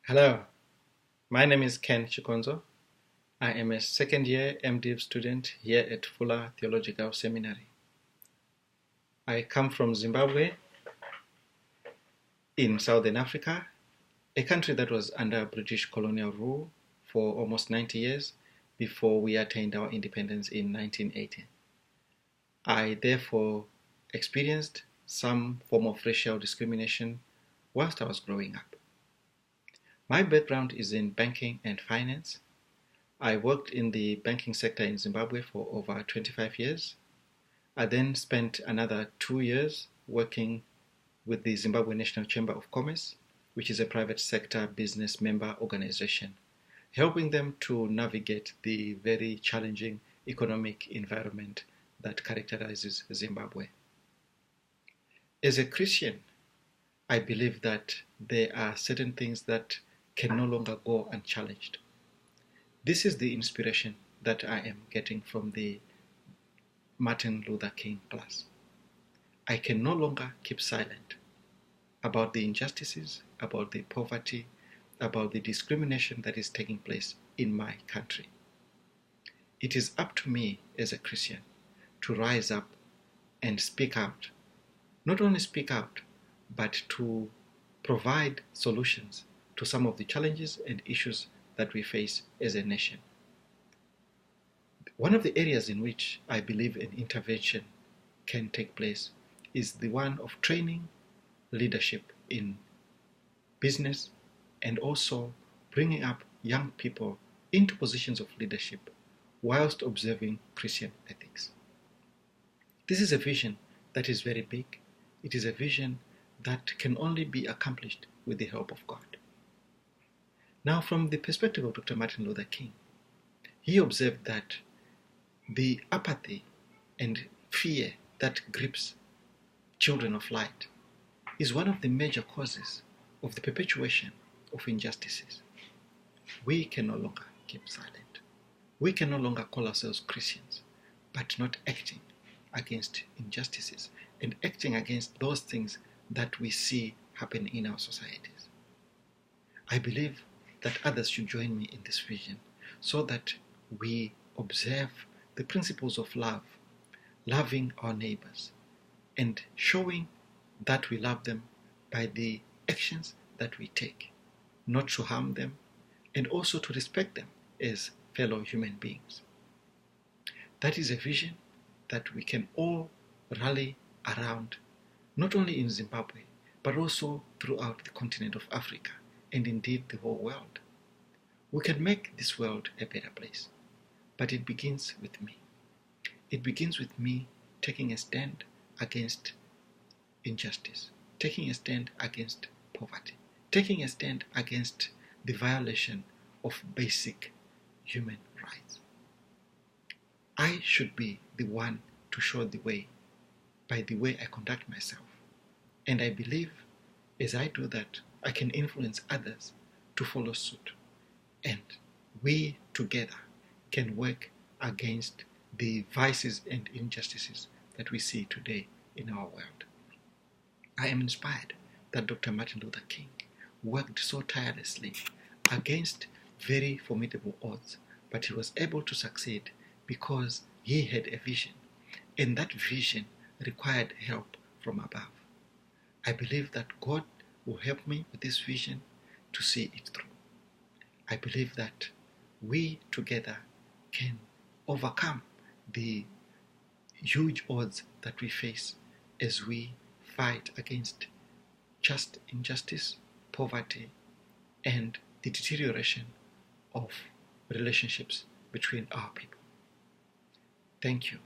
Hello, my name is Ken Chikonzo. I am a second year MDiv student here at Fuller Theological Seminary. I come from Zimbabwe in Southern Africa, a country that was under British colonial rule for almost 90 years before we attained our independence in 1980. I therefore experienced some form of racial discrimination whilst I was growing up. My background is in banking and finance. I worked in the banking sector in Zimbabwe for over 25 years. I then spent another 2 years working with the Zimbabwe National Chamber of Commerce, which is a private sector business member organization, helping them to navigate the very challenging economic environment that characterizes Zimbabwe. As a Christian, I believe that there are certain things that can no longer go unchallenged. This is the inspiration that I am getting from the Martin Luther King class. I can no longer keep silent about the injustices, about the poverty, about the discrimination that is taking place in my country. It is up to me as a Christian to rise up and speak out. Not only speak out, but to provide solutions to some of the challenges and issues that we face as a nation. One of the areas in which I believe an intervention can take place is the one of training leadership in business and also bringing up young people into positions of leadership whilst observing Christian ethics. This is a vision that is very big. It is a vision that can only be accomplished with the help of God. Now, from the perspective of Dr. Martin Luther King, he observed that the apathy and fear that grips children of light is one of the major causes of the perpetuation of injustices. We can no longer keep silent. We can no longer call ourselves Christians, but not acting against injustices and acting against those things that we see happen in our societies. I believe that others should join me in this vision so that we observe the principles of love, loving our neighbors, and showing that we love them by the actions that we take, not to harm them, and also to respect them as fellow human beings. That is a vision that we can all rally around, not only in Zimbabwe, but also throughout the continent of Africa, and indeed the whole world. We can make this world a better place, but it begins with me. It begins with me taking a stand against injustice, taking a stand against poverty, taking a stand against the violation of basic human rights. I should be the one to show the way by the way I conduct myself. And I believe as I do that, I can influence others to follow suit. And we together can work against the vices and injustices that we see today in our world. I am inspired that Dr. Martin Luther King worked so tirelessly against very formidable odds, but he was able to succeed because he had a vision, and that vision required help from above. I believe that God will help me with this vision to see it through. I believe that we together can overcome the huge odds that we face as we fight against just injustice, poverty, and the deterioration of relationships between our people. Thank you.